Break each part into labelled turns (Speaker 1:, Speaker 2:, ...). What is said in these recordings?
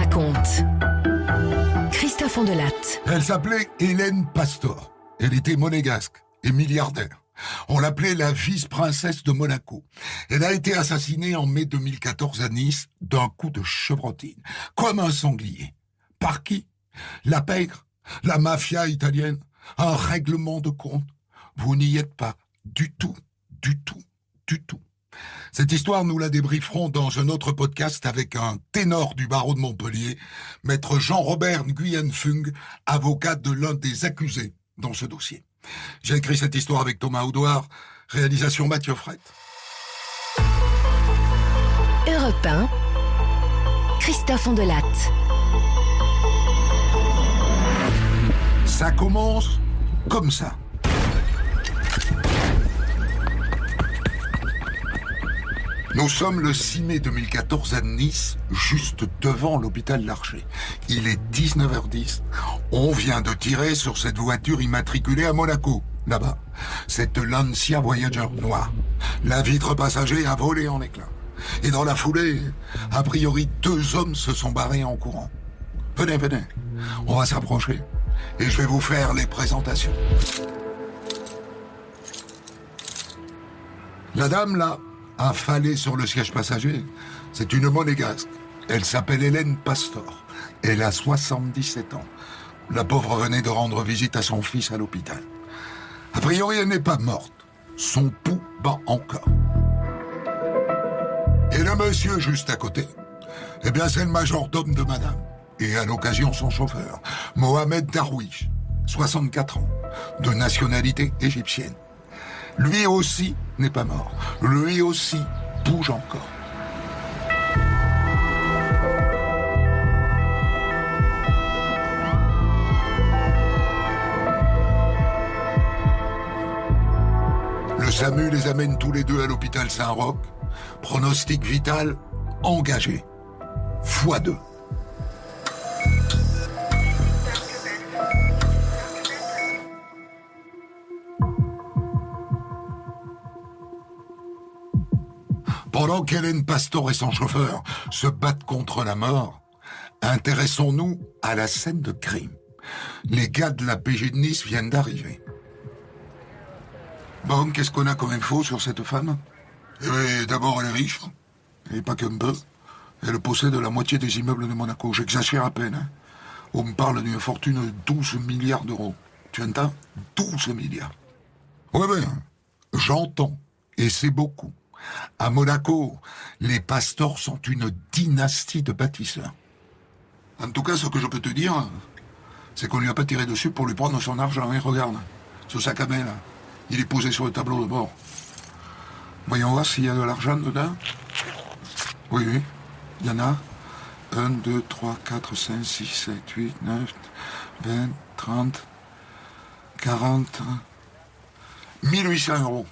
Speaker 1: raconte. Christophe Ondelatte.
Speaker 2: Elle s'appelait Hélène Pastor. Elle était monégasque et milliardaire. On l'appelait la vice-princesse de Monaco. Elle a été assassinée en mai 2014 à Nice d'un coup de chevrotine, comme un sanglier. Par qui? La pègre? La mafia italienne? Un règlement de compte? Vous n'y êtes pas. Du tout. Cette histoire, nous la débrieferons dans un autre podcast avec un ténor du barreau de Montpellier, maître Jean-Robert Nguyen Fung, avocat de l'un des accusés dans ce dossier. J'ai écrit cette histoire avec Thomas Audouard, réalisation Mathieu Fret.
Speaker 1: Europe 1, Christophe Ondelatte.
Speaker 2: Ça commence comme ça. Nous sommes le 6 mai 2014 à Nice, juste devant l'hôpital Larcher. Il est 19h10. On vient de tirer sur cette voiture immatriculée à Monaco, là-bas. Cette Lancia Voyager noire. La vitre passager a volé en éclats. Et dans la foulée, a priori, 2 hommes se sont barrés en courant. Venez, on va s'approcher. Et je vais vous faire les présentations. La dame, là, affalée sur le siège passager, c'est une monégasque. Elle s'appelle Hélène Pastor. Elle a 77 ans. La pauvre venait de rendre visite à son fils à l'hôpital. A priori, elle n'est pas morte. Son pouls bat encore. Et le monsieur juste à côté, eh bien, c'est le majordome de madame. Et à l'occasion, son chauffeur, Mohamed Darwish, 64 ans, de nationalité égyptienne. Lui aussi n'est pas mort. Lui aussi bouge encore. Le SAMU les amène tous les deux à l'hôpital Saint-Roch. Pronostic vital engagé. x2. Pendant qu'Hélène Pastor et son chauffeur se battent contre la mort, intéressons-nous à la scène de crime. Les gars de la PJ de Nice viennent d'arriver. Bon, qu'est-ce qu'on a comme info sur cette femme? Eh bien, d'abord, elle est riche, et pas qu'un peu. Elle possède la moitié des immeubles de Monaco. J'exagère à peine. On me parle d'une fortune de 12 milliards d'euros. Tu entends? 12 milliards. Ouais, j'entends, et c'est beaucoup. À Monaco, les Pastors sont une dynastie de bâtisseurs. En tout cas, ce que je peux te dire, c'est qu'on lui a pas tiré dessus pour lui prendre son argent. Et regarde, ce sac à main là, il est posé sur le tableau de bord. Voyons voir s'il y a de l'argent dedans. Oui, il y en a. 1, 2, 3, 4, 5, 6, 7, 8, 9, 20, 30, 40... 1800 euros.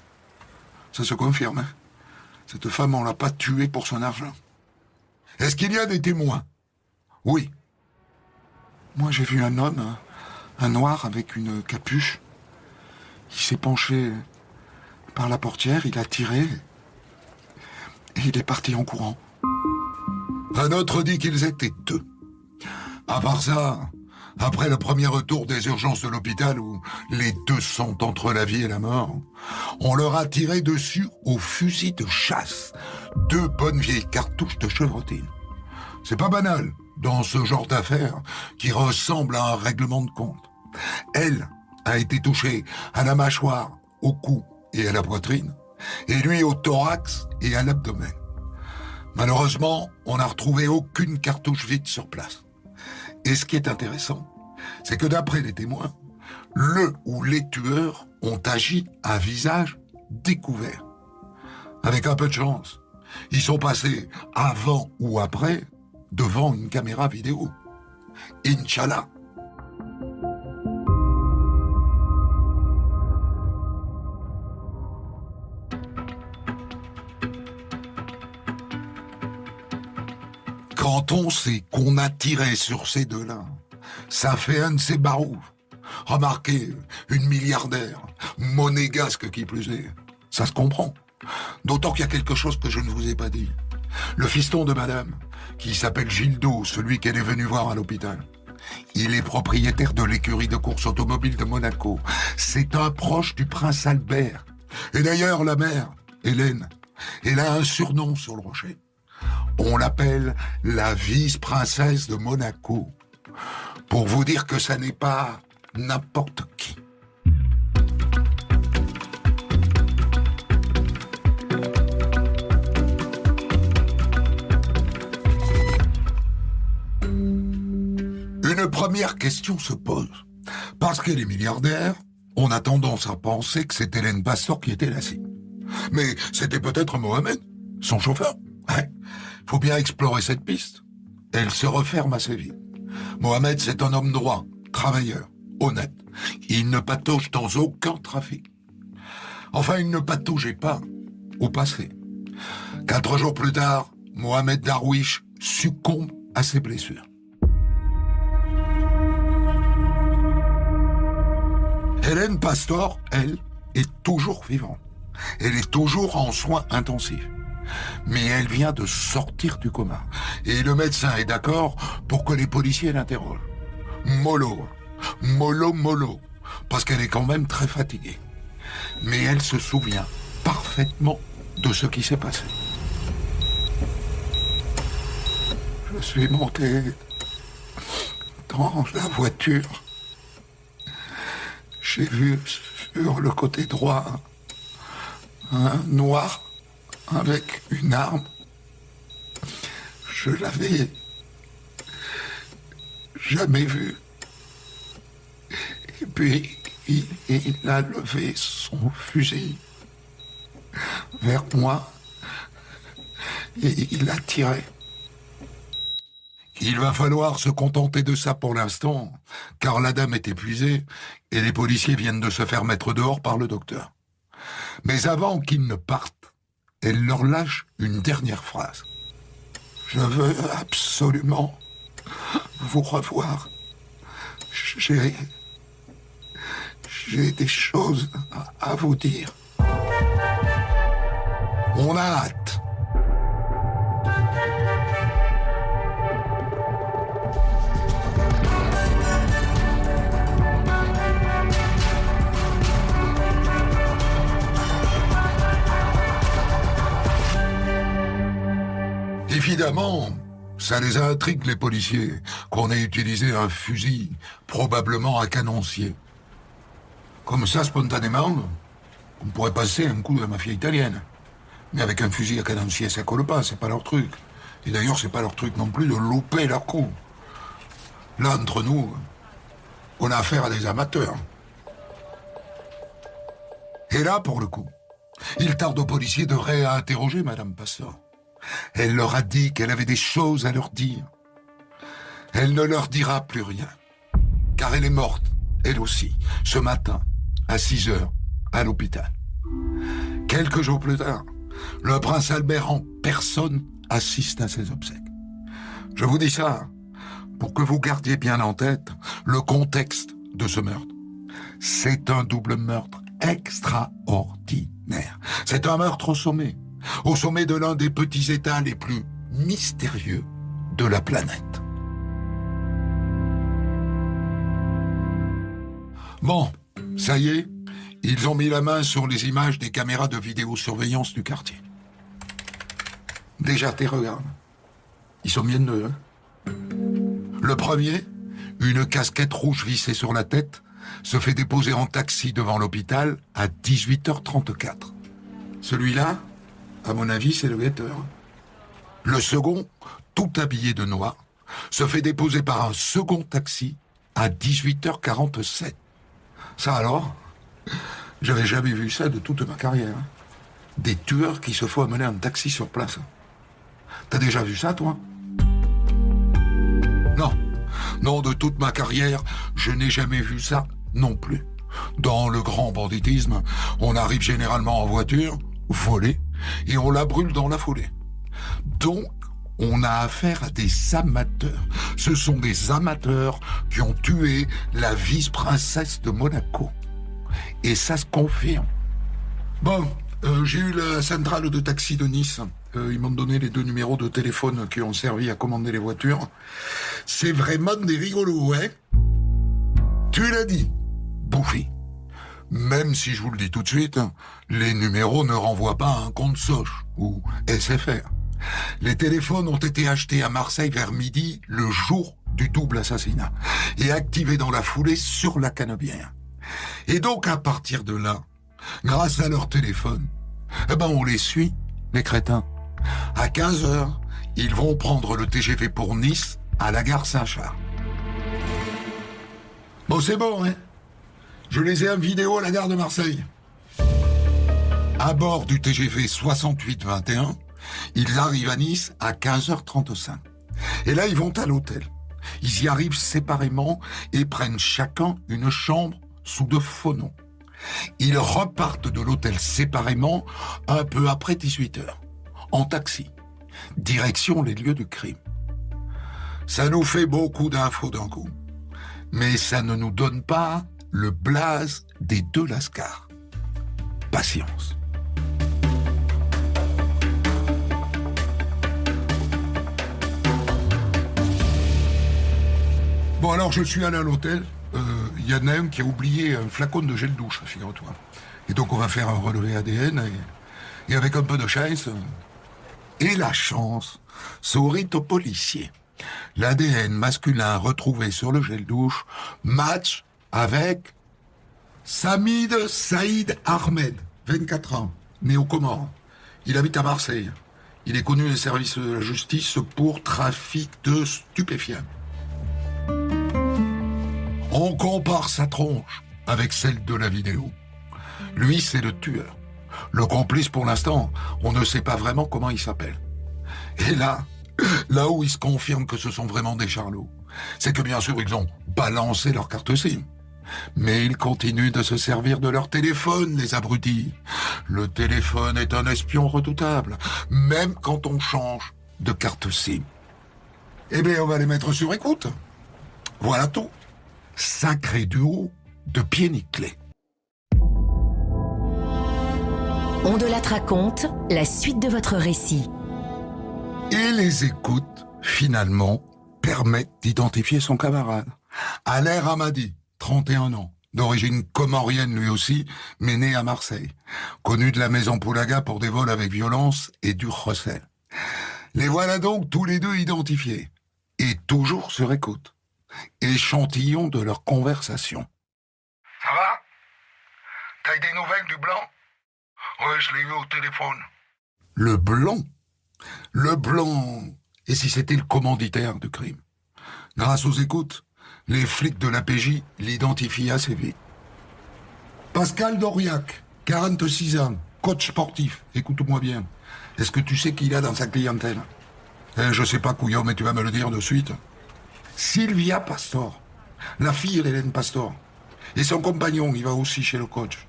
Speaker 2: Ça se confirme, hein. Cette femme, on l'a pas tuée pour son argent. Est-ce qu'il y a des témoins? Oui. Moi, j'ai vu un homme, un noir avec une capuche. Il s'est penché par la portière, il a tiré et il est parti en courant. Un autre dit qu'ils étaient 2. À part ça, après le premier retour des urgences de l'hôpital où les 2 sont entre la vie et la mort, on leur a tiré dessus au fusil de chasse. 2 bonnes vieilles cartouches de chevrotine. C'est pas banal dans ce genre d'affaires qui ressemble à un règlement de compte. Elle a été touchée à la mâchoire, au cou et à la poitrine, et lui au thorax et à l'abdomen. Malheureusement, on n'a retrouvé aucune cartouche vide sur place. Et ce qui est intéressant, c'est que d'après les témoins, le ou les tueurs ont agi à visage découvert. Avec un peu de chance, ils sont passés avant ou après devant une caméra vidéo. Inch'Allah. Quand on sait qu'on a tiré sur ces 2-là, ça fait un de ces baroux. Remarquez, une milliardaire, monégasque qui plus est. Ça se comprend. D'autant qu'il y a quelque chose que je ne vous ai pas dit. Le fiston de madame, qui s'appelle Gildo, celui qu'elle est venue voir à l'hôpital. Il est propriétaire de l'écurie de course automobile de Monaco. C'est un proche du prince Albert. Et d'ailleurs, la mère, Hélène, elle a un surnom sur le rocher. On l'appelle la vice-princesse de Monaco. Pour vous dire que ça n'est pas n'importe qui. Une première question se pose. Parce qu'elle est milliardaire, on a tendance à penser que c'est Hélène Pastor qui était la cible. Mais c'était peut-être Mohamed, son chauffeur. Ouais. Faut bien explorer cette piste. Elle se referme assez vite. Mohamed, c'est un homme droit, travailleur, honnête. Il ne patauge dans aucun trafic. Enfin, il ne pataugeait pas au passé. 4 jours plus tard, Mohamed Darwish succombe à ses blessures. Hélène Pastor, elle, est toujours vivante. Elle est toujours en soins intensifs. Mais elle vient de sortir du coma. Et le médecin est d'accord pour que les policiers l'interrogent. Mollo. Parce qu'elle est quand même très fatiguée. Mais elle se souvient parfaitement de ce qui s'est passé. Je suis monté dans la voiture. J'ai vu sur le côté droit un noir avec une arme. Je l'avais jamais vu. Et puis, il a levé son fusil vers moi et il a tiré. Il va falloir se contenter de ça pour l'instant, car la dame est épuisée et les policiers viennent de se faire mettre dehors par le docteur. Mais avant qu'ils ne partent, elle leur lâche une dernière phrase. « Je veux absolument vous revoir. J'ai des choses à vous dire. » On a hâte. Évidemment, ça les intrigue les policiers, qu'on ait utilisé un fusil, probablement à canoncier. Comme ça, spontanément, on pourrait passer un coup de la mafia italienne. Mais avec un fusil à canoncier, ça colle pas, c'est pas leur truc. Et d'ailleurs, c'est pas leur truc non plus de louper leur coup. Là, entre nous, on a affaire à des amateurs. Et là, pour le coup, il tarde aux policiers de réinterroger Madame Pastor. Elle leur a dit qu'elle avait des choses à leur dire. Elle ne leur dira plus rien, car elle est morte, elle aussi, ce matin, à 6 heures, à l'hôpital. Quelques jours plus tard, le prince Albert en personne assiste à ses obsèques. Je vous dis ça pour que vous gardiez bien en tête le contexte de ce meurtre. C'est un double meurtre extraordinaire. C'est un meurtre au sommet de l'un des petits États les plus mystérieux de la planète. Bon, ça y est, ils ont mis la main sur les images des caméras de vidéosurveillance du quartier. Déjà, t'es regardes. Ils sont mienneux, hein. Le premier, une casquette rouge vissée sur la tête, se fait déposer en taxi devant l'hôpital à 18h34. Celui-là, à mon avis, c'est le guetteur. Le second, tout habillé de noir, se fait déposer par un second taxi à 18h47. Ça alors, j'avais jamais vu ça de toute ma carrière. Des tueurs qui se font amener en taxi sur place. T'as déjà vu ça, toi? Non, de toute ma carrière, je n'ai jamais vu ça non plus. Dans le grand banditisme, on arrive généralement en voiture, volée, et on la brûle dans la foulée. Donc, on a affaire à des amateurs. Ce sont des amateurs qui ont tué la vice-princesse de Monaco. Et ça se confirme. Bon, J'ai eu la centrale de taxi de Nice. Ils m'ont donné les 2 numéros de téléphone qui ont servi à commander les voitures. C'est vraiment des rigolos, hein? Tu l'as dit, bouffi. Même si je vous le dis tout de suite, les numéros ne renvoient pas à un compte Soch ou SFR. Les téléphones ont été achetés à Marseille vers midi, le jour du double assassinat, et activés dans la foulée sur la Canebière. Et donc, à partir de là, grâce à leur téléphone, on les suit, les crétins. À 15h, ils vont prendre le TGV pour Nice, à la gare Saint-Charles. Bon, c'est bon, hein? Je les ai en vidéo à la gare de Marseille. À bord du TGV 6821, ils arrivent à Nice à 15h35. Et là, ils vont à l'hôtel. Ils y arrivent séparément et prennent chacun une chambre sous de faux noms. Ils repartent de l'hôtel séparément un peu après 18h, en taxi, direction les lieux du crime. Ça nous fait beaucoup d'infos d'un coup, mais ça ne nous donne pas le blaze des 2 lascars. Patience. Bon, alors je suis allé à l'hôtel. Il y en a un qui a oublié un flacon de gel douche, figure-toi. Et donc on va faire un relevé ADN et avec un peu de chance, et la chance sourit au policier. L'ADN masculin retrouvé sur le gel douche match avec Samid Saïd Ahmed, 24 ans, né aux Comores. Il habite à Marseille. Il est connu des services de la justice pour trafic de stupéfiants. On compare sa tronche avec celle de la vidéo. Lui, c'est le tueur. Le complice, pour l'instant, on ne sait pas vraiment comment il s'appelle. Et là où il se confirme que ce sont vraiment des charlots, c'est que bien sûr, ils ont balancé leur carte SIM. Mais ils continuent de se servir de leur téléphone, les abrutis. Le téléphone est un espion redoutable, même quand on change de carte SIM. Eh bien, on va les mettre sur écoute. Voilà tout. Sacré duo de pieds nickelés.
Speaker 1: On de la raconte, la suite de votre récit.
Speaker 2: Et les écoutes, finalement, permettent d'identifier son camarade. Alain Hamadi, 31 ans, d'origine comorienne lui aussi, mais né à Marseille. Connu de la maison Poulaga pour des vols avec violence et du recel. Les voilà donc tous les deux identifiés. Et toujours sur écoute. Échantillon de leur conversation. Ça va? T'as eu des nouvelles du blanc? Ouais, je l'ai eu au téléphone. Le blanc? Le blanc. Et si c'était le commanditaire du crime? Grâce aux écoutes, les flics de la PJ l'identifient assez vite. Pascal Doriac, 46 ans, coach sportif. Écoute-moi bien. Est-ce que tu sais qui il a dans sa clientèle? Je sais pas, couillon, mais tu vas me le dire de suite. Sylvia Pastor, la fille d'Hélène Pastor. Et son compagnon, il va aussi chez le coach.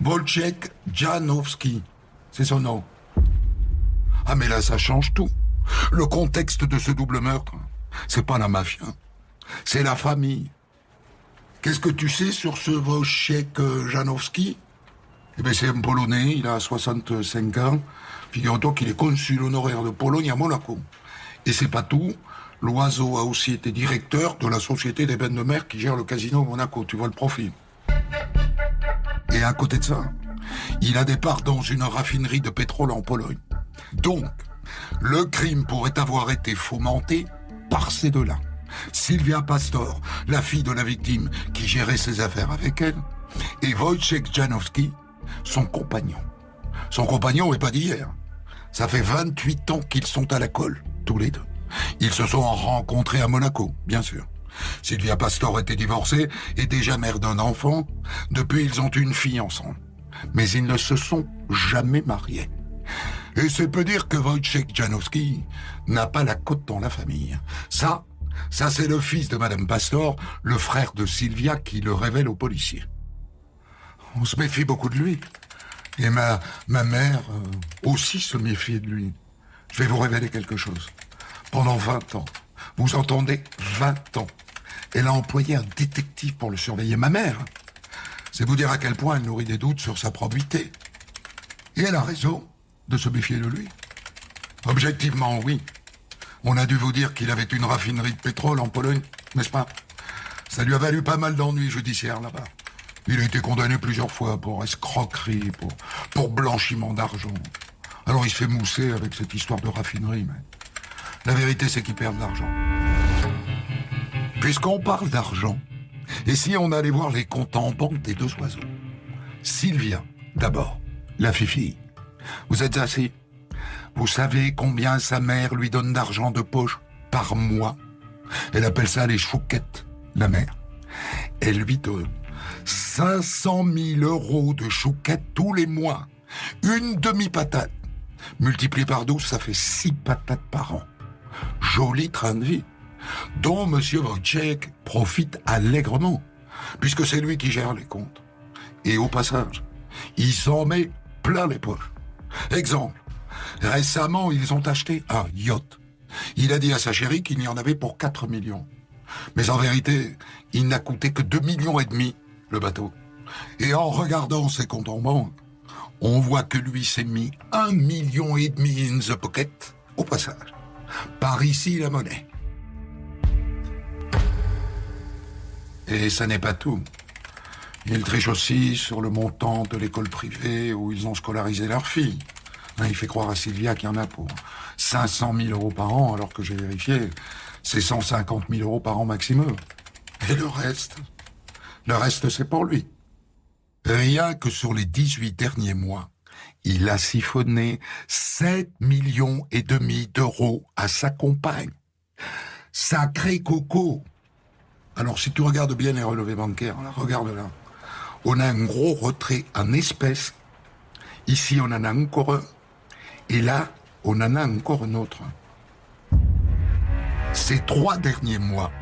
Speaker 2: Wojciech Janowski, c'est son nom. Ah mais là, ça change tout. Le contexte de ce double meurtre, c'est pas la mafia, c'est la famille. Qu'est-ce que tu sais sur ce Wojciech Janowski? Eh bien, c'est un Polonais, il a 65 ans. Figure-toi qu'il est consul honoraire de Pologne à Monaco. Et c'est pas tout. L'oiseau a aussi été directeur de la société des bains de mer qui gère le casino Monaco. Tu vois le profil. Et à côté de ça, il a des parts dans une raffinerie de pétrole en Pologne. Donc, le crime pourrait avoir été fomenté par ces deux-là. Sylvia Pastor, la fille de la victime qui gérait ses affaires avec elle, et Wojciech Janowski, son compagnon. Son compagnon n'est pas d'hier. Ça fait 28 ans qu'ils sont à la colle, tous les deux. Ils se sont rencontrés à Monaco, bien sûr. Sylvia Pastor était divorcée et déjà mère d'un enfant. Depuis, ils ont une fille ensemble. Mais ils ne se sont jamais mariés. Et c'est peu dire que Wojciech Janowski n'a pas la cote dans la famille. Ça c'est le fils de Madame Pastor, le frère de Sylvia qui le révèle aux policiers. On se méfie beaucoup de lui. Et ma mère aussi se méfiait de lui. Je vais vous révéler quelque chose. Pendant 20 ans, vous entendez, 20 ans, elle a employé un détective pour le surveiller. Ma mère, c'est vous dire à quel point elle nourrit des doutes sur sa probité. Et elle a raison de se méfier de lui. Objectivement, oui. On a dû vous dire qu'il avait une raffinerie de pétrole en Pologne, n'est-ce pas? Ça lui a valu pas mal d'ennuis judiciaires là-bas. Il a été condamné plusieurs fois pour escroquerie, pour blanchiment d'argent. Alors il se fait mousser avec cette histoire de raffinerie, mais la vérité c'est qu'il perd de l'argent. Puisqu'on parle d'argent, et si on allait voir les comptes en banque des deux oiseaux? Sylvia, d'abord, la fifi. Vous êtes assis? Vous savez combien sa mère lui donne d'argent de poche par mois? Elle appelle ça les chouquettes, la mère. Elle lui donne 500 000 € de chouquettes tous les mois. Une demi-patate. Multiplié par 12, ça fait 6 patates par an. Joli train de vie, dont M. Wojciech profite allègrement, puisque c'est lui qui gère les comptes. Et au passage, il s'en met plein les poches. Exemple, récemment, ils ont acheté un yacht. Il a dit à sa chérie qu'il y en avait pour 4 millions. Mais en vérité, il n'a coûté que 2,5 millions, le bateau. Et en regardant ses comptes en banque, on voit que lui s'est mis 1,5 million in the pocket, au passage. Par ici, la monnaie. Et ça n'est pas tout. Il triche aussi sur le montant de l'école privée où ils ont scolarisé leur fille. Il fait croire à Sylvia qu'il y en a pour 500 000 € par an, alors que j'ai vérifié, c'est 150 000 € par an maximum. Et le reste c'est pour lui. Rien que sur les 18 derniers mois, il a siphonné 7,5 millions d'euros à sa compagne. Sacré coco! Alors si tu regardes bien les relevés bancaires, là, regarde là. On a un gros retrait en espèces. Ici, on en a encore un. Et là, on en a encore un autre. Ces 3 derniers mois,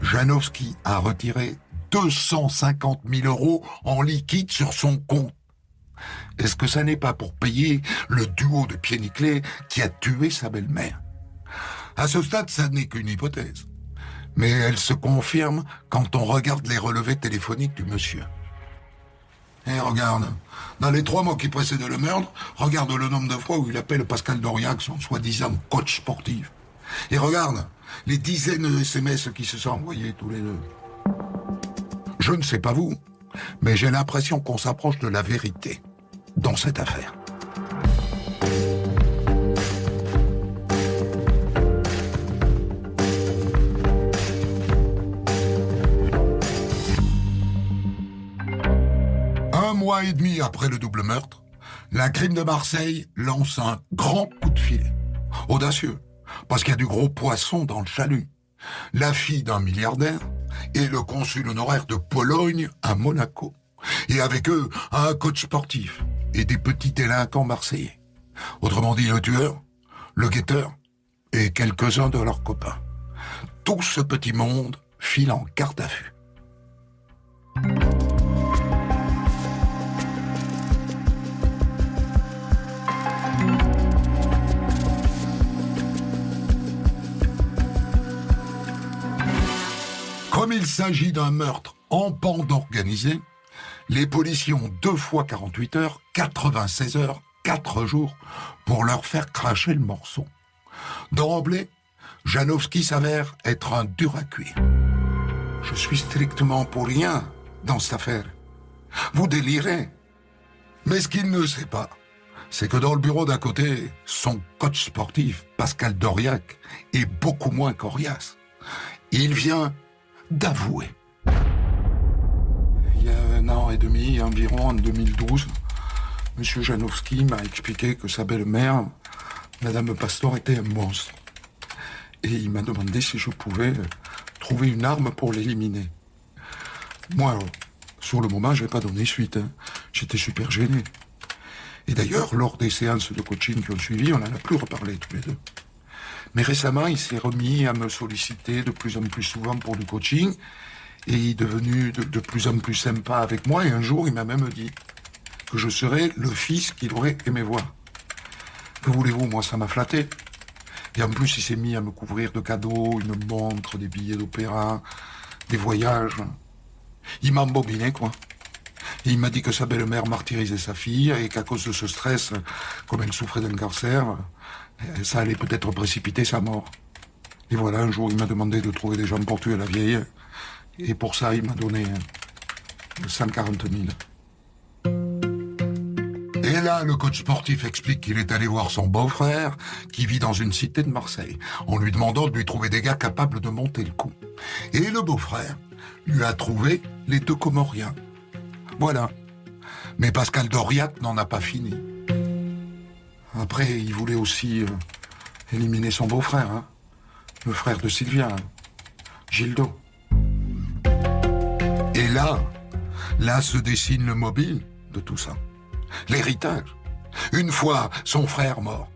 Speaker 2: Janowski a retiré 250 000 € en liquide sur son compte. Est-ce que ça n'est pas pour payer le duo de pieds nickelés qui a tué sa belle-mère? À ce stade, ça n'est qu'une hypothèse. Mais elle se confirme quand on regarde les relevés téléphoniques du monsieur. Et regarde, dans les 3 mois qui précèdent le meurtre, regarde le nombre de fois où il appelle Pascal Doriac, son soi-disant coach sportif. Et regarde les dizaines de SMS qui se sont envoyés tous les deux. Je ne sais pas vous, mais j'ai l'impression qu'on s'approche de la vérité dans cette affaire. Un mois et demi après le double meurtre, la crime de Marseille lance un grand coup de filet. Audacieux, parce qu'il y a du gros poisson dans le chalut. La fille d'un milliardaire et le consul honoraire de Pologne à Monaco. Et avec eux, un coach sportif et des petits délinquants marseillais. Autrement dit, le tueur, le guetteur et quelques-uns de leurs copains. Tout ce petit monde file en garde à vue. Comme il s'agit d'un meurtre en bande organisée, les policiers ont 2 fois 48 heures, 96 heures, 4 jours pour leur faire cracher le morceau. D'emblée, Janowski s'avère être un dur à cuire. Je suis strictement pour rien dans cette affaire. Vous délirez. Mais ce qu'il ne sait pas, c'est que dans le bureau d'à côté, son coach sportif, Pascal Doriac, est beaucoup moins coriace. Il vient d'avouer. Il y a 1 an et demi, environ en 2012, M. Janowski m'a expliqué que sa belle-mère, Madame Pastor, était un monstre. Et il m'a demandé si je pouvais trouver une arme pour l'éliminer. Moi, sur le moment, je n'ai pas donné suite. J'étais super gêné. Et d'ailleurs, lors des séances de coaching qui ont suivi, on n'en a plus reparlé tous les deux. Mais récemment, il s'est remis à me solliciter de plus en plus souvent pour du coaching et il est devenu de plus en plus sympa avec moi. Et un jour, il m'a même dit que je serais le fils qu'il aurait aimé voir. Que voulez-vous, moi, ça m'a flatté. Et en plus, il s'est mis à me couvrir de cadeaux, une montre, des billets d'opéra, des voyages. Il m'a embobiné, quoi. Et il m'a dit que sa belle-mère martyrisait sa fille et qu'à cause de ce stress, comme elle souffrait d'un cancer, ça allait peut-être précipiter sa mort. Et voilà, un jour, il m'a demandé de trouver des gens pour tuer la vieille. Et pour ça, il m'a donné 140 000. Et là, le coach sportif explique qu'il est allé voir son beau-frère, qui vit dans une cité de Marseille, en lui demandant de lui trouver des gars capables de monter le coup. Et le beau-frère lui a trouvé les 2 Comoriens. Voilà. Mais Pascal d'Aurillac n'en a pas fini. Après, il voulait aussi éliminer son beau-frère, hein, le frère de Sylvia, Gildo. Et là se dessine le mobile de tout ça. L'héritage. Une fois son frère mort,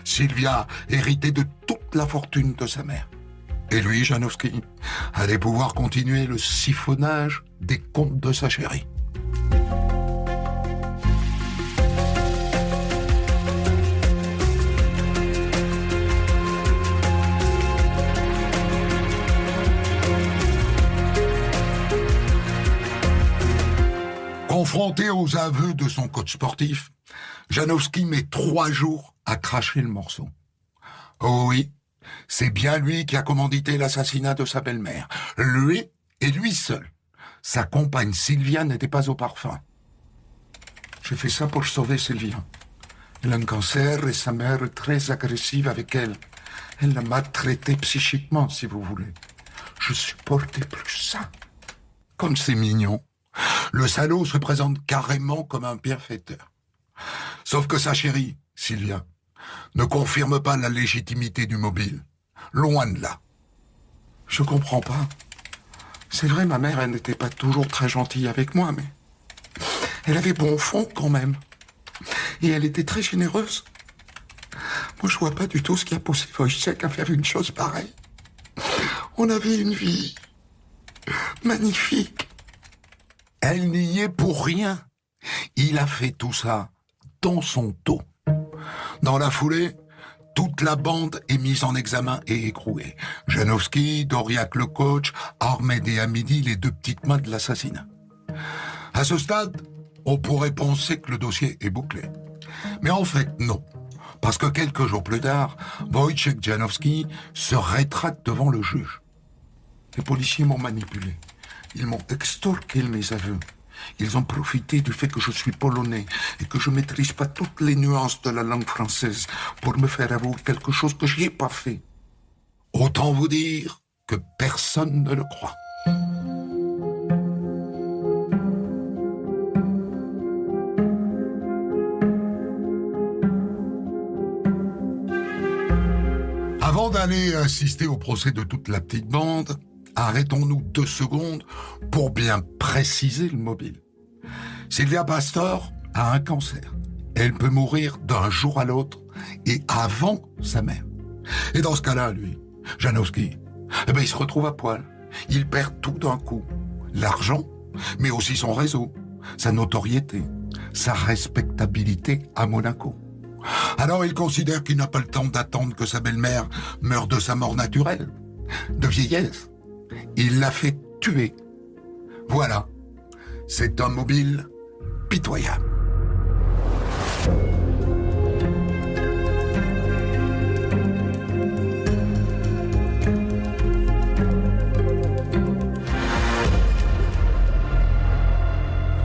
Speaker 2: Sylvia héritait de toute la fortune de sa mère. Et lui, Janowski, allait pouvoir continuer le siphonnage des comptes de sa chérie. Confronté aux aveux de son coach sportif, Janowski met 3 jours à cracher le morceau. Oh oui, c'est bien lui qui a commandité l'assassinat de sa belle-mère. Lui et lui seul. Sa compagne Sylvia n'était pas au parfum. J'ai fait ça pour sauver Sylvia. Elle a un cancer et sa mère est très agressive avec elle. Elle la maltraitait psychiquement, si vous voulez. Je supportais plus ça. Comme c'est mignon. Le salaud se présente carrément comme un bienfaiteur. Sauf que sa chérie, Sylvia, ne confirme pas la légitimité du mobile. Loin de là. Je comprends pas. C'est vrai, ma mère, elle n'était pas toujours très gentille avec moi, mais elle avait bon fond quand même. Et elle était très généreuse. Moi, je vois pas du tout ce qui a poussé Wojciech à faire une chose pareille. On avait une vie magnifique. Elle n'y est pour rien. Il a fait tout ça dans son dos. Dans la foulée, toute la bande est mise en examen et écrouée. Janowski, d'Aurillac le coach, Ahmed et Hamidi, les 2 petites mains de l'assassinat. À ce stade, on pourrait penser que le dossier est bouclé. Mais en fait, non. Parce que quelques jours plus tard, Wojciech Janowski se rétracte devant le juge. Les policiers m'ont manipulé. Ils m'ont extorqué mes aveux. Ils ont profité du fait que je suis polonais et que je maîtrise pas toutes les nuances de la langue française pour me faire avouer quelque chose que je n'ai pas fait. Autant vous dire que personne ne le croit. Avant d'aller assister au procès de toute la petite bande, arrêtons-nous 2 secondes pour bien préciser le mobile. Sylvia Pastor a un cancer. Elle peut mourir d'un jour à l'autre et avant sa mère. Et dans ce cas-là, lui, Janowski, il se retrouve à poil. Il perd tout d'un coup. L'argent, mais aussi son réseau, sa notoriété, sa respectabilité à Monaco. Alors il considère qu'il n'a pas le temps d'attendre que sa belle-mère meure de sa mort naturelle, de vieillesse. Il l'a fait tuer. Voilà, c'est un mobile pitoyable.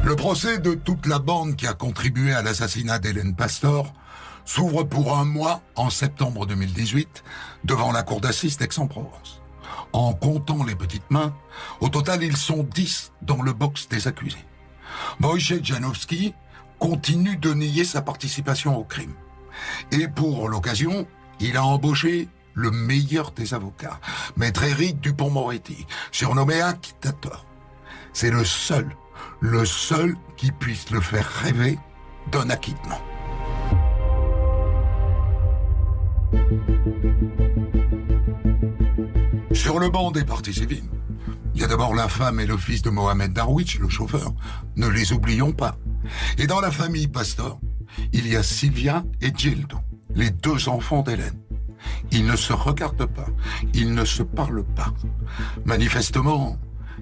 Speaker 2: Le procès de toute la bande qui a contribué à l'assassinat d'Hélène Pastor s'ouvre pour 1 mois en septembre 2018 devant la cour d'assises d'Aix-en-Provence. En comptant les petites mains, au total, ils sont 10 dans le box des accusés. Wojciech Janowski continue de nier sa participation au crime. Et pour l'occasion, il a embauché le meilleur des avocats, Maître Éric Dupond-Moretti, surnommé Acquittator. C'est le seul qui puisse le faire rêver d'un acquittement. Sur le banc des parties civiles, il y a d'abord la femme et le fils de Mohamed Darwich, le chauffeur. Ne les oublions pas. Et dans la famille Pastor, il y a Sylvia et Gildo, les 2 enfants d'Hélène. Ils ne se regardent pas, ils ne se parlent pas. Manifestement,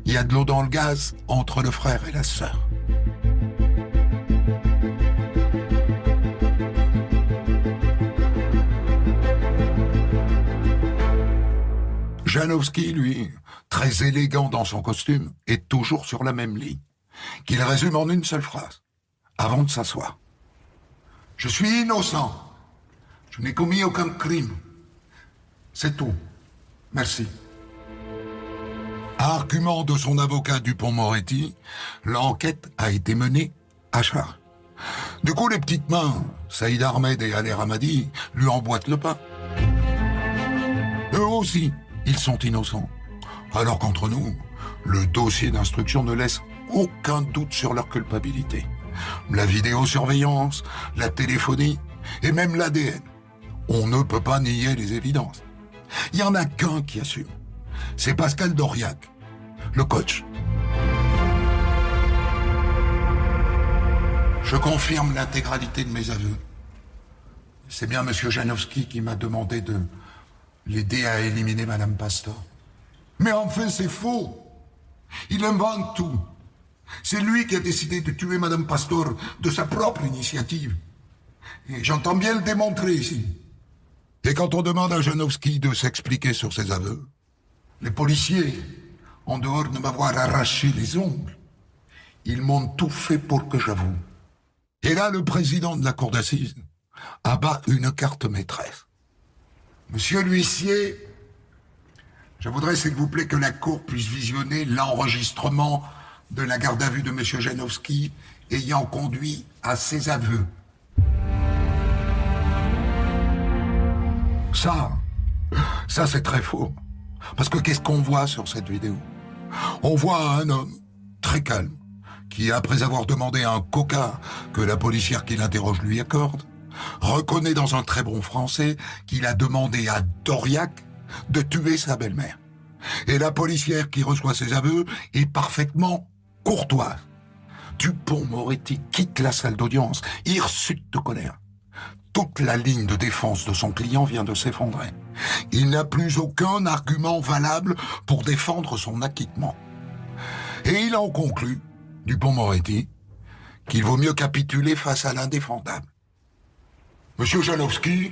Speaker 2: il y a de l'eau dans le gaz entre le frère et la sœur. Janowski, lui, très élégant dans son costume, est toujours sur la même ligne, qu'il résume en une seule phrase, avant de s'asseoir. Je suis innocent. Je n'ai commis aucun crime. C'est tout. Merci. Argument de son avocat Dupond-Moretti, l'enquête a été menée à charge. Du coup, les petites mains, Saïd Ahmed et Ali Ramadi, lui emboîtent le pas. Eux aussi, ils sont innocents. Alors qu'entre nous, le dossier d'instruction ne laisse aucun doute sur leur culpabilité. La vidéosurveillance, la téléphonie et même l'ADN. On ne peut pas nier les évidences. Il n'y en a qu'un qui assume. C'est Pascal Dauriac, le coach. Je confirme l'intégralité de mes aveux. C'est bien M. Janowski qui m'a demandé de l'aider à éliminer Madame Pastor. Mais enfin, c'est faux. Il invente tout. C'est lui qui a décidé de tuer Madame Pastor de sa propre initiative. Et j'entends bien le démontrer ici. Et quand on demande à Janowski de s'expliquer sur ses aveux, les policiers, en dehors de m'avoir arraché les ongles, ils m'ont tout fait pour que j'avoue. Et là, le président de la cour d'assises abat une carte maîtresse. Monsieur l'huissier, je voudrais s'il vous plaît que la cour puisse visionner l'enregistrement de la garde à vue de monsieur Janowski ayant conduit à ses aveux. Ça c'est très faux. Parce que qu'est-ce qu'on voit sur cette vidéo? On voit un homme très calme qui, après avoir demandé un coca que la policière qui l'interroge lui accorde, reconnaît dans un très bon français qu'il a demandé à Dauriac de tuer sa belle-mère. Et la policière qui reçoit ses aveux est parfaitement courtoise. Dupond-Moretti quitte la salle d'audience, hirsute de colère. Toute la ligne de défense de son client vient de s'effondrer. Il n'a plus aucun argument valable pour défendre son acquittement. Et il en conclut, Dupond-Moretti, qu'il vaut mieux capituler face à l'indéfendable. Monsieur Janowski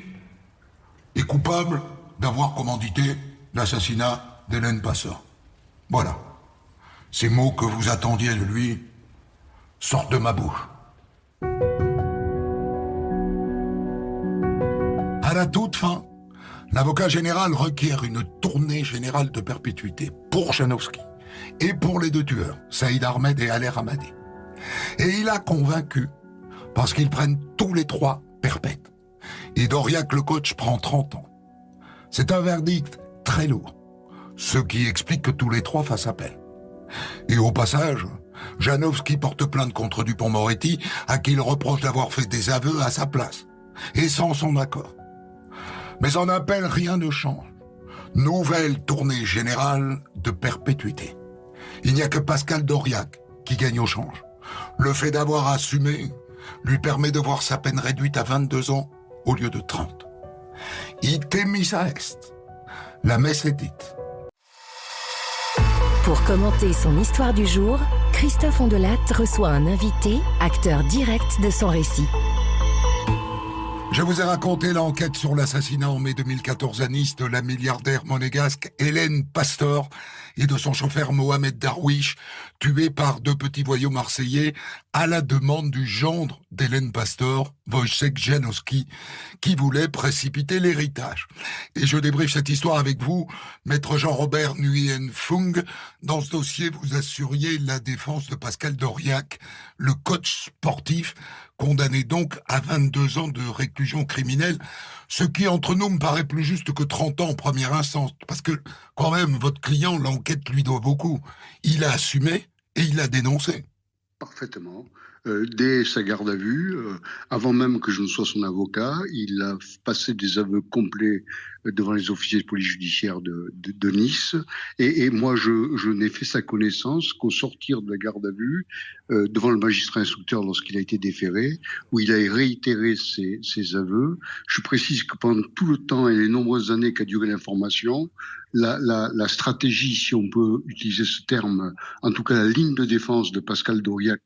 Speaker 2: est coupable d'avoir commandité l'assassinat d'Hélène Pastor. Voilà. Ces mots que vous attendiez de lui sortent de ma bouche. À la toute fin, l'avocat général requiert une tournée générale de perpétuité pour Janowski et pour les deux tueurs, Saïd Ahmed et Ali Ramadi. Et il a convaincu, parce qu'ils prennent tous les trois perpètes. Et Dauriac, le coach, prend 30 ans. C'est un verdict très lourd, ce qui explique que tous les trois fassent appel. Et au passage, Janowski porte plainte contre Dupond-Moretti, à qui il reproche d'avoir fait des aveux à sa place, et sans son accord. Mais en appel, rien ne change. Nouvelle tournée générale de perpétuité. Il n'y a que Pascal Dauriac qui gagne au change. Le fait d'avoir assumé lui permet de voir sa peine réduite à 22 ans au lieu de 30. Ite missa est. La messe est dite.
Speaker 1: Pour commenter son histoire du jour, Christophe Ondelat reçoit un invité, acteur direct de son récit.
Speaker 2: Je vous ai raconté l'enquête sur l'assassinat en mai 2014 à Nice de la milliardaire monégasque Hélène Pastor et de son chauffeur Mohamed Darwish, tués par deux petits voyous marseillais à la demande du gendre d'Hélène Pastor, Wojciech Janowski, qui voulait précipiter l'héritage. Et je débriefe cette histoire avec vous, maître Jean-Robert Nguyen Phuong. Dans ce dossier, vous assuriez la défense de Pascal Dauriac, le coach sportif, condamné donc à 22 ans de réclusion criminelle, ce qui, entre nous, me paraît plus juste que 30 ans en première instance. Parce que, quand même, votre client, l'enquête lui doit beaucoup. Il a assumé et il a dénoncé.
Speaker 3: Parfaitement. Dès sa garde à vue, avant même que je ne sois son avocat, il a passé des aveux complets devant les officiers de police judiciaire de Nice. Et moi, je n'ai fait sa connaissance qu'au sortir de la garde à vue, devant le magistrat instructeur lorsqu'il a été déféré, où il a réitéré ses aveux. Je précise que pendant tout le temps et les nombreuses années qu'a duré l'information, la stratégie, si on peut utiliser ce terme, en tout cas la ligne de défense de Pascal Dauriac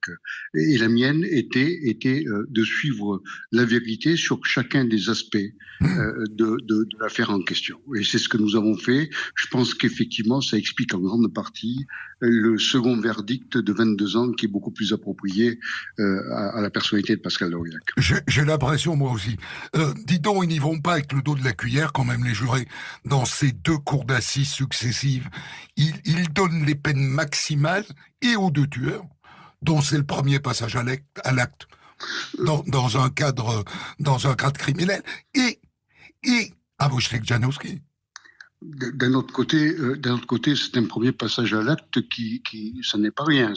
Speaker 3: et la mienne était de suivre la vérité sur chacun des aspects de l'affaire l'affaire en question. Et c'est ce que nous avons fait. Je pense qu'effectivement, ça explique en grande partie le second verdict de 22 ans qui est beaucoup plus approprié à la personnalité de Pascal d'Aurillac.
Speaker 2: J'ai l'impression, moi aussi. Dis donc, ils n'y vont pas avec le dos de la cuillère, quand même, les jurés. Dans ces 2 cours d'assises successives, ils donnent les peines maximales et aux 2 tueurs, dont c'est le premier passage à l'acte, dans un cadre criminel, et à Wojciech Janowski.
Speaker 3: D'un autre côté, c'est un premier passage à l'acte qui ça n'est pas rien.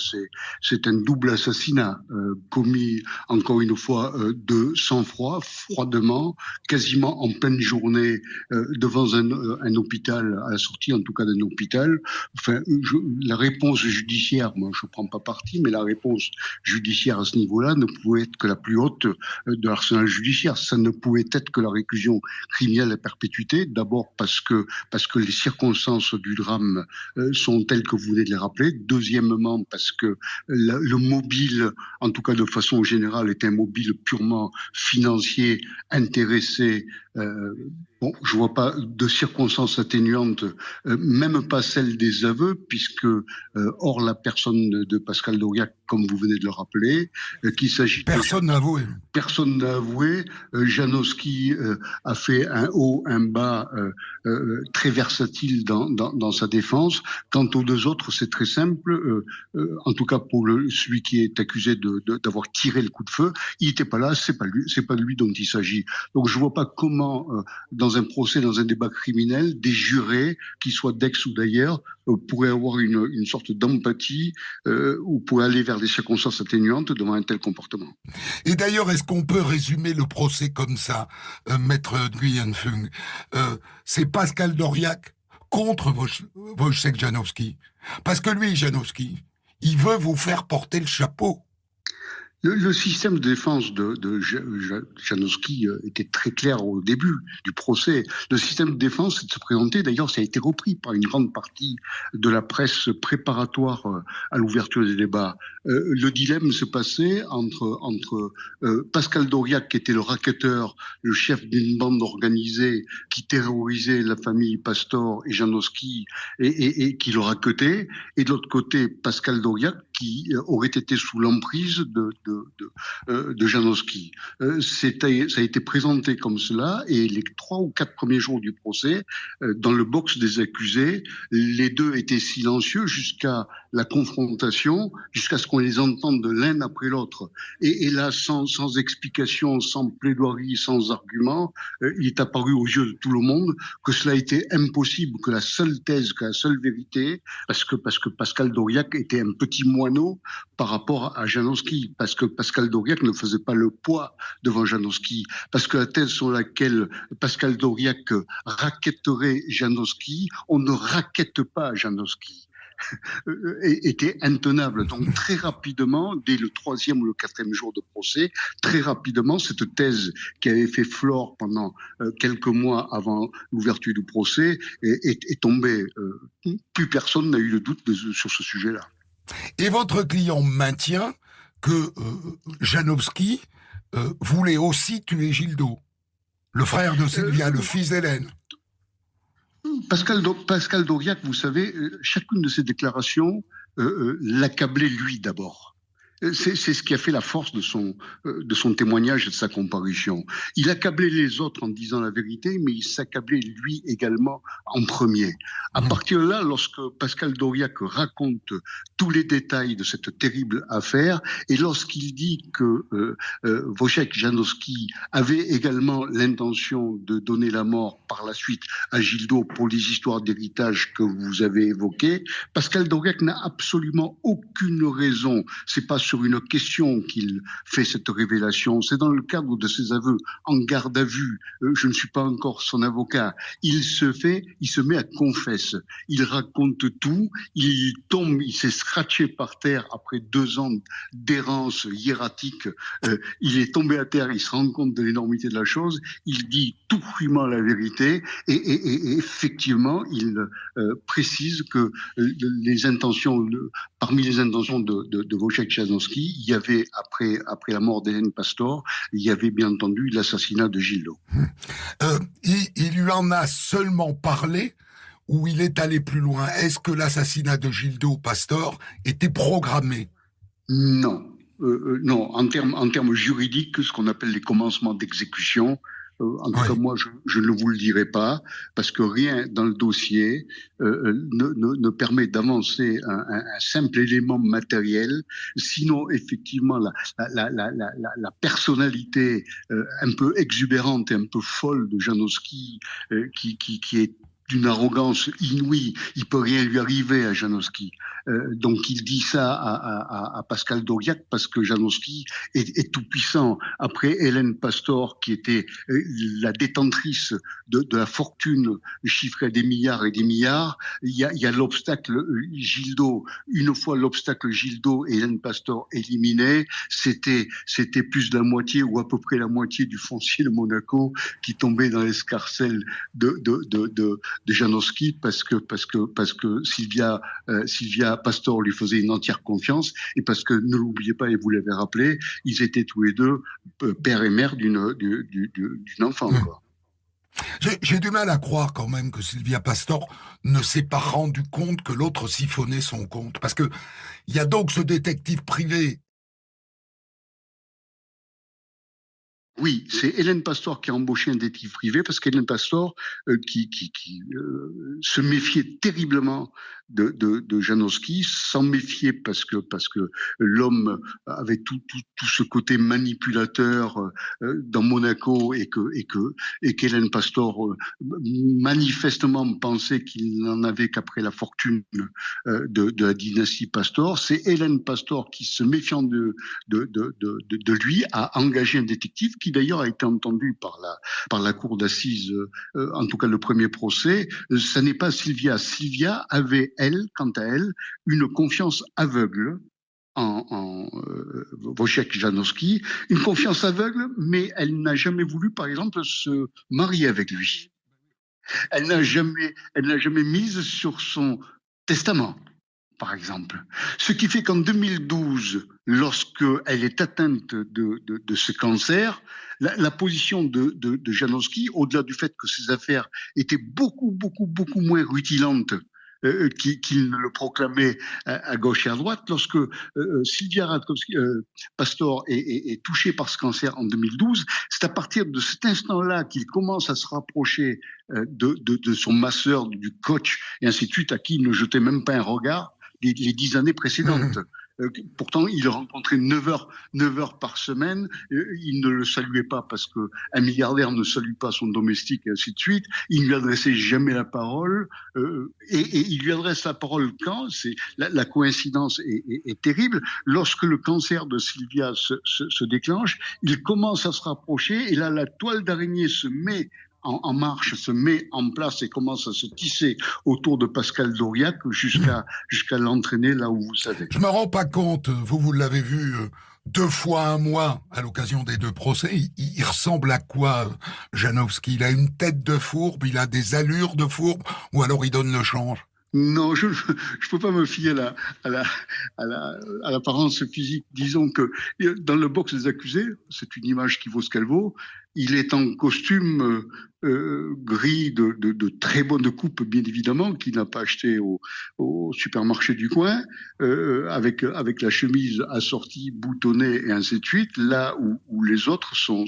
Speaker 3: C'est un double assassinat commis encore une fois de sang-froid, froidement, quasiment en pleine journée devant un hôpital, à la sortie en tout cas d'un hôpital. Enfin, la réponse judiciaire, moi je prends pas parti, mais la réponse judiciaire à ce niveau-là ne pouvait être que la plus haute de l'arsenal judiciaire. Ça ne pouvait être que la réclusion criminelle à perpétuité. D'abord parce que les circonstances du drame sont telles que vous venez de les rappeler. Deuxièmement, parce que le mobile, en tout cas de façon générale, est un mobile purement financier, intéressé. Bon, je vois pas de circonstances atténuantes, même pas celles des aveux, puisque hors la personne de Pascal d'Aurillac, comme vous venez de le rappeler, qu'il s'agit
Speaker 2: personne n'a avoué.
Speaker 3: Personne n'a avoué. Janowski a fait un haut, un bas très versatile dans sa défense. Quant aux 2 autres, c'est très simple. En tout cas pour celui qui est accusé d'avoir tiré le coup de feu, il n'était pas là. C'est pas de lui dont il s'agit. Donc je vois pas comment dans un procès, dans un débat criminel, des jurés, qu'ils soient d'Aix ou d'ailleurs, pourraient avoir une sorte d'empathie ou pourraient aller vers des circonstances atténuantes devant un tel comportement.
Speaker 2: Et d'ailleurs, est-ce qu'on peut résumer le procès comme ça, maître Nguyen Phuong? C'est Pascal d'Aurillac contre Wojciech Janowski. Parce que lui, Janowski, il veut vous faire porter le chapeau.
Speaker 3: Le système de défense de Janowski était très clair au début du procès. Le système de défense, c'est de se présenter, d'ailleurs ça a été repris par une grande partie de la presse préparatoire à l'ouverture des débats. Le dilemme se passait entre Pascal d'Aurillac, qui était le racketteur, le chef d'une bande organisée qui terrorisait la famille Pastor et Janowski et qui le racketait, et de l'autre côté Pascal d'Aurillac qui aurait été sous l'emprise de Janowski. Ça a été présenté comme cela, et les 3 ou 4 premiers jours du procès, dans le box des accusés, les 2 étaient silencieux jusqu'à la confrontation, jusqu'à ce qu'on les entende l'un après l'autre. Et là, sans explication, sans plaidoirie, sans argument, il est apparu aux yeux de tout le monde que cela était impossible, que la seule thèse, que la seule vérité, parce que Pascal d'Aurillac était un petit moineau par rapport à Janowski, parce que Pascal d'Aurillac ne faisait pas le poids devant Janowski, parce que la thèse sur laquelle Pascal d'Aurillac racketterait Janowski, on ne rackette pas Janowski, était intenable. Donc très rapidement, dès le 3e ou le 4e jour de procès, très rapidement, cette thèse qui avait fait flore pendant quelques mois avant l'ouverture du procès est tombée. Plus personne n'a eu de doute sur ce sujet-là.
Speaker 2: Et votre client maintient que Janowski voulait aussi tuer Gildo, le frère de Sylvia, le fils d'Hélène.
Speaker 3: Pascal d'Aurillac, vous savez, chacune de ses déclarations l'accablait lui d'abord. C'est ce qui a fait la force de son témoignage et de sa comparution. Il accablait les autres en disant la vérité, mais il s'accablait lui également en premier. À partir de là, lorsque Pascal d'Aurillac raconte tous les détails de cette terrible affaire, et lorsqu'il dit que Wojciech Janowski avait également l'intention de donner la mort par la suite à Gildo pour les histoires d'héritage que vous avez évoquées, Pascal d'Aurillac n'a absolument aucune raison. C'est pas sur une question qu'il fait cette révélation, c'est dans le cadre de ses aveux en garde à vue. Je ne suis pas encore son avocat. Il se met à confesse. Il raconte tout. Il tombe, il s'est scratché par terre après 2 ans d'errance hiératique. Il est tombé à terre, il se rend compte de l'énormité de la chose. Il dit tout crûment la vérité et effectivement, il précise que parmi les intentions de Wojciech Janowski, Janowski, il y avait, après la mort d'Hélène Pastor, il y avait bien entendu l'assassinat de Gildo.
Speaker 2: Il lui en a seulement parlé ou il est allé plus loin? Est-ce que l'assassinat de Gildo Pastor était programmé?
Speaker 3: Non. Non, en termes juridiques, ce qu'on appelle les commencements d'exécution, en tout cas, moi, je ne vous le dirai pas, parce que rien dans le dossier ne permet d'avancer un simple élément matériel, sinon, effectivement, la personnalité un peu exubérante et un peu folle de Janowski, qui est d'une arrogance inouïe. Il peut rien lui arriver à Janowski. Donc il dit ça à Pascal Dauriac parce que Janowski est tout puissant. Après Hélène Pastor, qui était la détentrice de la fortune chiffrée à des milliards et des milliards, il y a l'obstacle Gildo. Une fois l'obstacle Gildo et Hélène Pastor éliminés, c'était plus de la moitié ou à peu près la moitié du foncier de Monaco qui tombait dans l'escarcelle de Janowski parce que Sylvia Pastor lui faisait une entière confiance et parce que, ne l'oubliez pas et vous l'avez rappelé, ils étaient tous les deux père et mère d'une enfant. Quoi.
Speaker 2: J'ai du mal à croire quand même que Sylvia Pastor ne s'est pas rendu compte que l'autre siphonnait son compte. Parce que il y a donc ce détective privé.
Speaker 3: Oui, c'est Hélène Pastor qui a embauché un détective privé parce qu'Hélène Pastor, qui se méfiait terriblement de Janowski, s'en méfiait parce que l'homme avait tout ce côté manipulateur dans Monaco et qu'Hélène Pastor manifestement pensait qu'il n'en avait qu'après la fortune de la dynastie Pastor. C'est Hélène Pastor qui, se méfiant de lui, a engagé un détective qui d'ailleurs a été entendu par la cour d'assises, en tout cas le premier procès. Ça n'est pas Sylvia. Sylvia avait, elle, quant à elle, une confiance aveugle en Wojciech Janowski, une confiance aveugle, mais elle n'a jamais voulu, par exemple, se marier avec lui. Elle n'a jamais mise sur son testament, par exemple. Ce qui fait qu'en 2012, lorsqu'elle est atteinte de ce cancer, la position de Janowski, au-delà du fait que ses affaires étaient beaucoup moins rutilantes qu'il ne le proclamait à gauche et à droite, lorsque Sylvia Pastor est touchée par ce cancer en 2012, c'est à partir de cet instant-là qu'il commence à se rapprocher de son masseur, du coach, et ainsi de suite, à qui il ne jetait même pas un regard les 10 années précédentes. Pourtant, il le rencontrait 9 heures par semaine. Il ne le saluait pas parce qu'un milliardaire ne salue pas son domestique et ainsi de suite. Il ne lui adressait jamais la parole. Et il lui adresse la parole quand la coïncidence est terrible. Lorsque le cancer de Sylvia se déclenche, il commence à se rapprocher et là, la toile d'araignée se met en marche, se met en place et commence à se tisser autour de Pascal Dauriac jusqu'à l'entraîner là où vous savez.
Speaker 2: Je me rends pas compte, vous l'avez vu 2 fois un mois à l'occasion des 2 procès, il ressemble à quoi, Janowski? Il a une tête de fourbe, il a des allures de fourbe, ou alors il donne le change?
Speaker 3: Non, je peux pas me fier à l'apparence physique. Disons que dans le box des accusés, c'est une image qui vaut ce qu'elle vaut. Il est en costume gris de très bonne coupe, bien évidemment, qu'il n'a pas acheté au supermarché du coin, avec la chemise assortie, boutonnée et ainsi de suite, là où les autres sont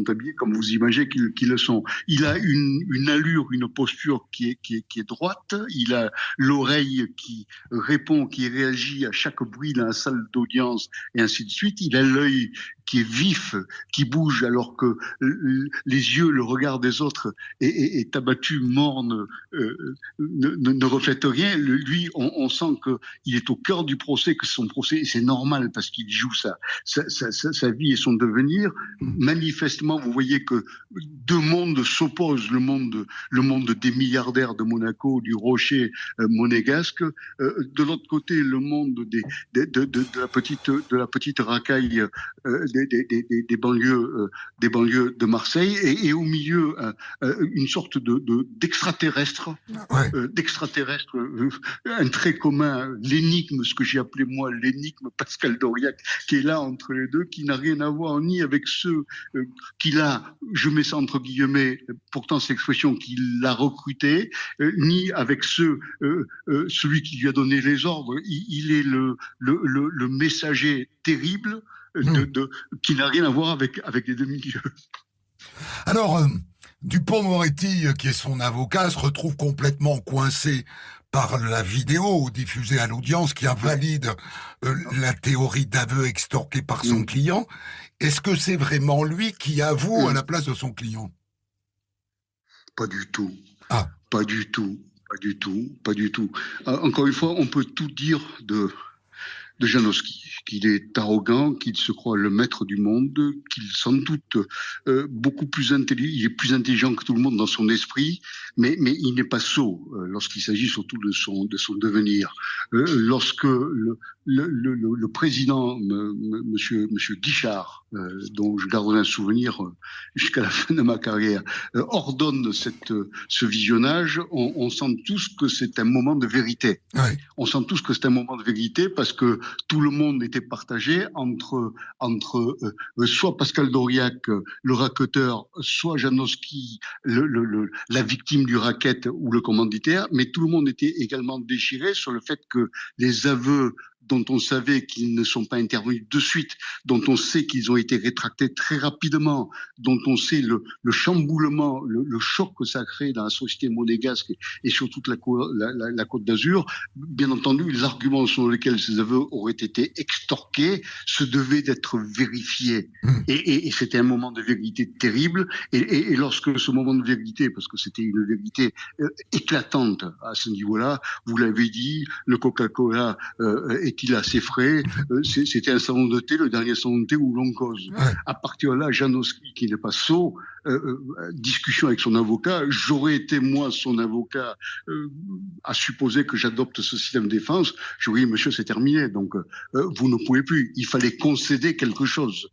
Speaker 3: habillés comme vous imaginez qu'ils le sont. Il a une allure, une posture qui est droite. Il a l'oreille qui répond, qui réagit à chaque bruit dans la salle d'audience et ainsi de suite. Il a l'œil qui est vif, qui bouge alors que les yeux, le regard des autres est abattu, morne, ne reflète rien. Lui, on sent qu'il est au cœur du procès, que son procès, c'est normal parce qu'il joue sa vie et son devenir. Manifestement, vous voyez que 2 mondes s'opposent, le monde des milliardaires de Monaco, du rocher monégasque, de l'autre côté, le monde de la petite racaille des banlieues de Marseille, et au milieu une sorte d'extraterrestre, un trait commun, l'énigme, ce que j'ai appelé moi l'énigme Pascal Dauriac, qui est là entre les deux, qui n'a rien à voir ni avec ceux qu'il a, je mets ça entre guillemets, pourtant c'est l'expression qu'il a recruté, ni avec celui qui lui a donné les ordres. Il est le messager terrible qui n'a rien à voir avec les deux milieux.
Speaker 2: Alors, Dupond-Moretti, qui est son avocat, se retrouve complètement coincé par la vidéo diffusée à l'audience qui invalide la théorie d'aveu extorqué par son client. Est-ce que c'est vraiment lui qui avoue à la place de son client?
Speaker 3: Pas du tout.
Speaker 2: Ah.
Speaker 3: Pas du tout. Encore une fois, on peut tout dire de Janowski, qu'il est arrogant, qu'il se croit le maître du monde, qu'il sans doute beaucoup plus intelligent, il est plus intelligent que tout le monde dans son esprit, mais il n'est pas sot lorsqu'il s'agit surtout de son devenir. Lorsque le président, monsieur Guichard, dont je garderai un souvenir jusqu'à la fin de ma carrière, ordonne ce visionnage, on sent tous que c'est un moment de vérité.
Speaker 2: Ouais.
Speaker 3: On sent tous que c'est un moment de vérité parce que tout le monde était partagé entre soit Pascal Dauriac, le racketeur, soit Janowski, la victime du racket ou le commanditaire, mais tout le monde était également déchiré sur le fait que les aveux dont on savait qu'ils ne sont pas intervenus de suite, dont on sait qu'ils ont été rétractés très rapidement, dont on sait le chamboulement, le choc que ça crée dans la société monégasque et sur toute la Côte d'Azur. Bien entendu, les arguments sur lesquels ces aveux auraient été extorqués se devaient d'être vérifiés. Et c'était un moment de vérité terrible. Et lorsque ce moment de vérité, parce que c'était une vérité éclatante à ce niveau-là, vous l'avez dit, le Coca-Cola est-il assez frais? C'était un salon de thé, le dernier salon de thé où l'on cause. À partir de là, Janowski, qui n'est pas sot, discussion avec son avocat. J'aurais été, moi, son avocat, à supposer que j'adopte ce système de défense. J'aurais dit, monsieur, c'est terminé. Donc, vous ne pouvez plus. Il fallait concéder quelque chose.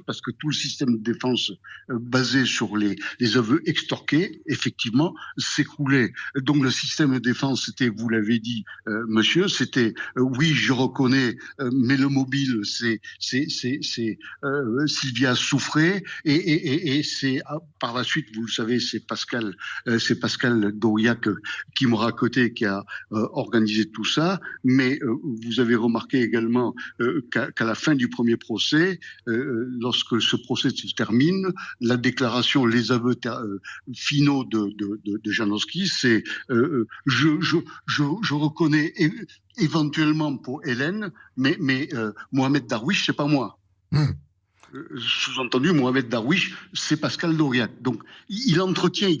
Speaker 3: Parce que tout le système de défense basé sur les aveux extorqués, effectivement, s'écroulait. Donc, le système de défense, c'était, vous l'avez dit, monsieur, c'était oui, je reconnais, mais le mobile, c'est Sylvia Souffré, et c'est par la suite, vous le savez, c'est Pascal Dauriac qui m'aura à côté, qui a organisé tout ça. Mais vous avez remarqué également qu'à la fin du premier procès, lorsque ce procès se termine, la déclaration, les aveux finaux de Janowski, c'est je reconnais éventuellement pour Hélène, mais Mohamed Darwish, c'est pas moi. Sous-entendu, Mohamed Darwish, c'est Pascal Dauriac. Donc, il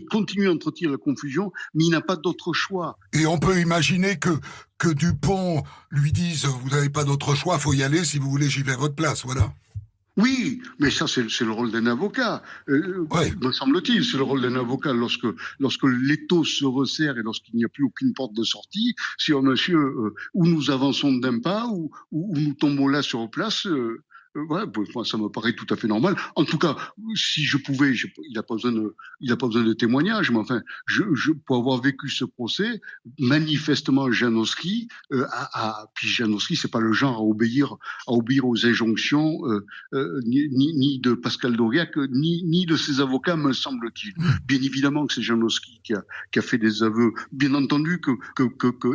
Speaker 3: continue à entretenir la confusion, mais il n'a pas d'autre choix.
Speaker 2: Et on peut imaginer que Dupont lui dise, vous n'avez pas d'autre choix, faut y aller, si vous voulez, j'y vais à votre place, voilà.
Speaker 3: Oui, mais ça, c'est le rôle d'un avocat. Me semble-t-il, c'est le rôle d'un avocat lorsque l'étau se resserre et lorsqu'il n'y a plus aucune porte de sortie. Si un monsieur, ou nous avançons d'un pas, ou nous tombons là sur place, ça me paraît tout à fait normal. En tout cas, si je pouvais, il n'a pas besoin de témoignage, mais enfin, pour avoir vécu ce procès, manifestement, Janowski, puis Janowski, c'est pas le genre à obéir aux injonctions, ni de Pascal Dauriac, ni de ses avocats, me semble-t-il. Bien évidemment que c'est Janowski qui a fait des aveux. Bien entendu que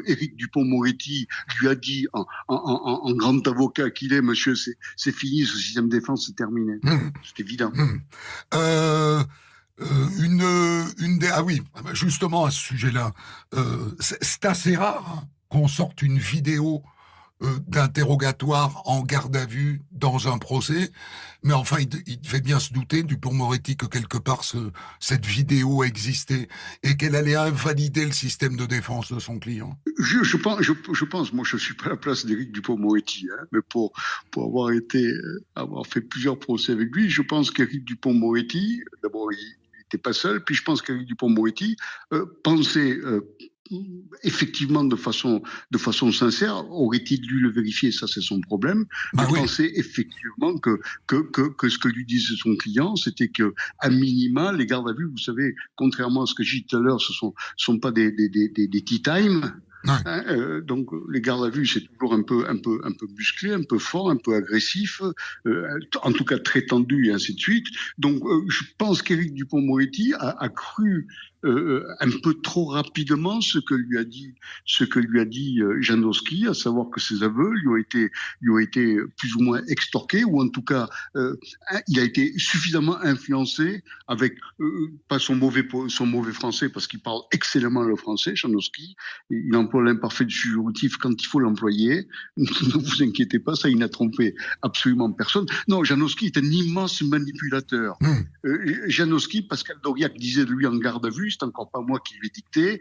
Speaker 3: Éric Dupond-Moretti lui a dit, en grand avocat qu'il est, monsieur, c'est fini, ce système de défense, c'est terminé. C'est évident. Justement
Speaker 2: à ce sujet-là, c'est assez rare qu'on sorte une vidéo d'interrogatoire en garde à vue dans un procès, mais enfin il devait bien se douter, Dupond-Moretti, que quelque part cette vidéo existait et qu'elle allait invalider le système de défense de son client.
Speaker 3: Je pense, moi je suis pas à la place d'Éric Dupond-Moretti, mais pour avoir fait plusieurs procès avec lui, je pense qu'Éric Dupond-Moretti, d'abord n'était pas seul. Puis je pense qu'Éric Dupond-Moretti pensait effectivement de façon sincère, aurait-il dû le vérifier, ça c'est son problème, mais pensait effectivement que ce que lui disait son client, c'était que à minima, les gardes à vue, vous savez, contrairement à ce que j'ai dit tout à l'heure, ce sont pas des tea time. Ouais. Donc les gardes à vue, c'est toujours un peu musclé, un peu fort, un peu agressif, en tout cas très tendu et ainsi de suite. Donc je pense qu'Éric Dupond-Moretti a cru un peu trop rapidement ce que lui a dit Janowski, à savoir que ses aveux lui ont été plus ou moins extorqués, ou en tout cas il a été suffisamment influencé avec pas son mauvais français, parce qu'il parle excellemment le français, Janowski. Il emploie l'imparfait du subjonctif quand il faut l'employer. Ne vous inquiétez pas, ça il n'a trompé absolument personne. Non, Janowski est un immense manipulateur. Janowski, Pascal Dauriac disait de lui en garde à vue, c'est encore pas moi qui lui ai dicté,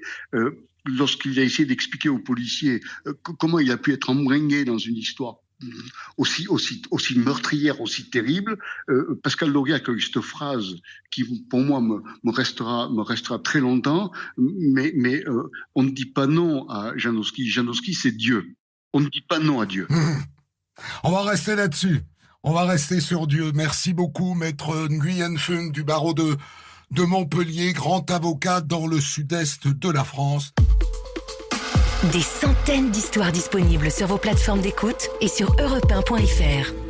Speaker 3: lorsqu'il a essayé d'expliquer aux policiers comment il a pu être embringué dans une histoire aussi meurtrière, aussi terrible. Pascal Dauriac a eu cette phrase qui, pour moi, me restera très longtemps, mais on ne dit pas non à Janowski. Janowski, c'est Dieu. On ne dit pas non à Dieu.
Speaker 2: On va rester là-dessus. On va rester sur Dieu. Merci beaucoup, maître Nguyen Phuong du barreau de Montpellier, grand avocat dans le sud-est de la France.
Speaker 1: Des centaines d'histoires disponibles sur vos plateformes d'écoute et sur europe1.fr.